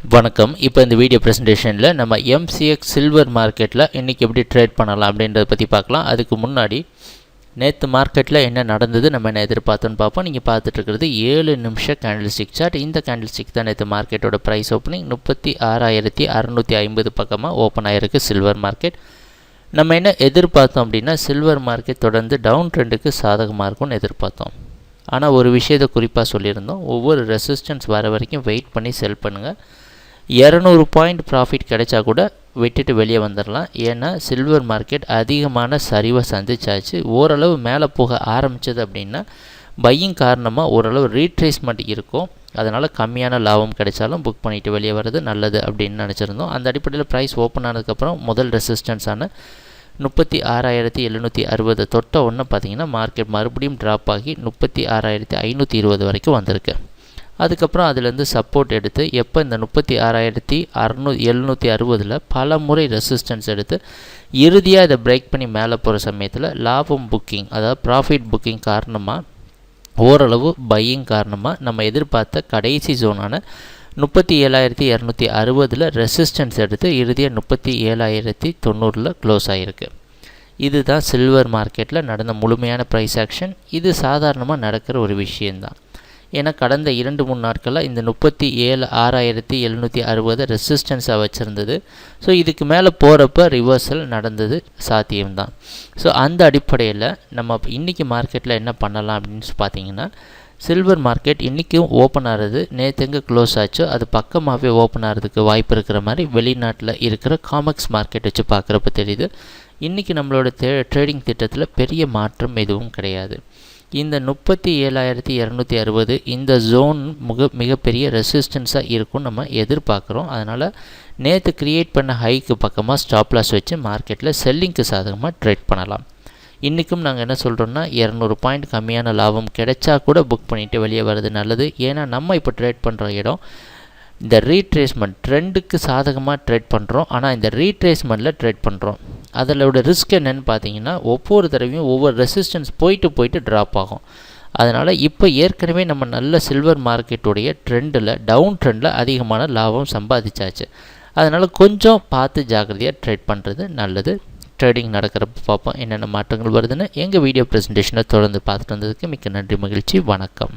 வணக்கம். இப்போ இந்த வீடியோ ப்ரெசன்டேஷனில் நம்ம எம்சிஎக்ஸ் சில்வர் மார்க்கெட்டில் இன்றைக்கி எப்படி ட்ரேட் பண்ணலாம் அப்படின்றத பற்றி பார்க்கலாம். அதுக்கு முன்னாடி நேற்று மார்க்கெட்டில் என்ன நடந்தது, நம்ம என்ன எதிர்பார்த்தோன்னு பார்ப்போம். நீங்கள் பார்த்துட்ருக்கிறது 7 நிமிஷம் கேண்டில்ஸ்டிக் சார்ட். இந்த கேண்டில்ஸ்டிக் தான் நேற்று மார்க்கெட்டோட ப்ரைஸ் ஓப்பனிங் 36,650 பக்கமாக ஓப்பன் ஆகிருக்கு சில்வர் மார்க்கெட். நம்ம என்ன எதிர்பார்த்தோம் அப்படின்னா சில்வர் மார்க்கெட் தொடர்ந்து டவுன் ட்ரெண்டுக்கு சாதகமாக இருக்கும்னு எதிர்பார்த்தோம். ஆனால் ஒரு விஷயத்தை குறிப்பாக சொல்லியிருந்தோம், ஒவ்வொரு ரெசிஸ்டன்ஸ் வர வரைக்கும் வெயிட் பண்ணி செல் பண்ணுங்கள். 200 பாயிண்ட் ப்ராஃபிட் கிடைச்சா கூட விட்டுட்டு வெளியே வந்துடலாம். ஏன்னா சில்வர் மார்க்கெட் அதிகமான சரிவை சந்திச்சாச்சு. ஓரளவு மேலே போக ஆரம்பித்தது அப்படின்னா பையிங் காரணமாக ஓரளவு ரீட்ரேஸ்மெண்ட் இருக்கும். அதனால் கம்மியான லாபம் கிடைச்சாலும் புக் பண்ணிவிட்டு வெளியே வர்றது நல்லது அப்படின்னு நினச்சிருந்தோம். அந்த அடிப்படையில் ப்ரைஸ் ஓப்பன் ஆனதுக்கப்புறம் முதல் ரெசிஸ்டன்ஸான 36,760 தொட்ட ஒன்று பார்த்திங்கன்னா மார்க்கெட் மறுபடியும் ட்ராப் ஆகி 36,520 வரைக்கும் வந்திருக்கு. அதுக்கப்புறம் அதுலேருந்து சப்போர்ட் எடுத்து எப்போ இந்த 36,760 பல முறை ரெசிஸ்டன்ஸ் எடுத்து இறுதியாக இதை பிரேக் பண்ணி மேலே போகிற சமயத்தில் லாபம் புக்கிங், அதாவது ப்ராஃபிட் புக்கிங் காரணமாக ஓரளவு பையிங் காரணமாக நம்ம எதிர்பார்த்த கடைசி ஜோனான 37,260 ரெசிஸ்டன்ஸ் எடுத்து இறுதியாக 37,090 க்ளோஸ் ஆகிருக்கு. இதுதான் சில்வர் மார்க்கெட்டில் நடந்த முழுமையான ப்ரைஸ் ஆக்ஷன். இது சாதாரணமாக நடக்கிற ஒரு விஷயந்தான். ஏன்னா கடந்த 2-3 நாட்களாக இந்த 36,760 ரெசிஸ்டன்ஸாக வச்சுருந்தது. ஸோ இதுக்கு மேலே போகிறப்ப ரிவர்சல் நடந்தது சாத்தியம்தான். ஸோ அந்த அடிப்படையில் நம்ம இன்றைக்கி மார்க்கெட்டில் என்ன பண்ணலாம் அப்படின்னு பார்த்தீங்கன்னா, சில்வர் மார்க்கெட் இன்றைக்கும் ஓப்பன் ஆகிறது நேற்றுங்க க்ளோஸ் ஆச்சோ அது பக்கமாகவே ஓப்பன் ஆகிறதுக்கு வாய்ப்பு இருக்கிற மாதிரி வெளிநாட்டில் இருக்கிற காமெக்ஸ் மார்க்கெட் வச்சு பார்க்குறப்ப தெரியுது. இன்றைக்கி நம்மளோட ட்ரேடிங் திட்டத்தில் பெரிய மாற்றம் எதுவும் கிடையாது. இந்த 37,260 இந்த ஜோன் மிகப்பெரிய ரெசிஸ்டன்ஸாக இருக்கும்னு நம்ம எதிர்பார்க்குறோம். அதனால் நேற்று க்ரியேட் பண்ண ஹைக்கு பக்கமாக ஸ்டாப் லாஸ் வச்சு மார்க்கெட்டில் செல்லிங்க்கு சாதகமாக ட்ரேட் பண்ணலாம். இன்றைக்கும் நாங்கள் என்ன சொல்கிறோன்னா 200 பாயிண்ட் கம்மியான லாபம் கிடைச்சா கூட புக் பண்ணிவிட்டு வெளியே வர்றது நல்லது. ஏன்னா நம்ம இப்போ ட்ரேட் பண்ணுற இடம் இந்த ரீட்ரேஸ்மெண்ட் ட்ரெண்டுக்கு சாதகமாக ட்ரேட் பண்ணுறோம். ஆனால் இந்த ரீட்ரேஸ்மெண்ட்டில் ட்ரேட் பண்ணுறோம். அதோட ரிஸ்க் என்னென்னு பார்த்தீங்கன்னா ஒவ்வொரு தடவையும் ஒவ்வொரு ரெசிஸ்டன்ஸ் போயிட்டு ட்ராப் ஆகும். அதனால் இப்போ ஏற்கனவே நம்ம நல்ல சில்வர் மார்க்கெட்டுடைய ட்ரெண்டில் டவுன் ட்ரெண்டில் அதிகமான லாபம் சம்பாதிச்சாச்சு. அதனால் கொஞ்சம் பார்த்து ஜாக்கிரதையாக ட்ரேட் பண்ணுறது நல்லது. ட்ரேடிங் நடக்கிறப்ப பார்ப்போம் என்னென்ன மாற்றங்கள் வருதுன்னு. எங்கள் வீடியோ ப்ரெசன்டேஷனை தொடர்ந்து பார்த்துட்டு வந்ததுக்கு மிக்க நன்றி, மகிழ்ச்சி, வணக்கம்.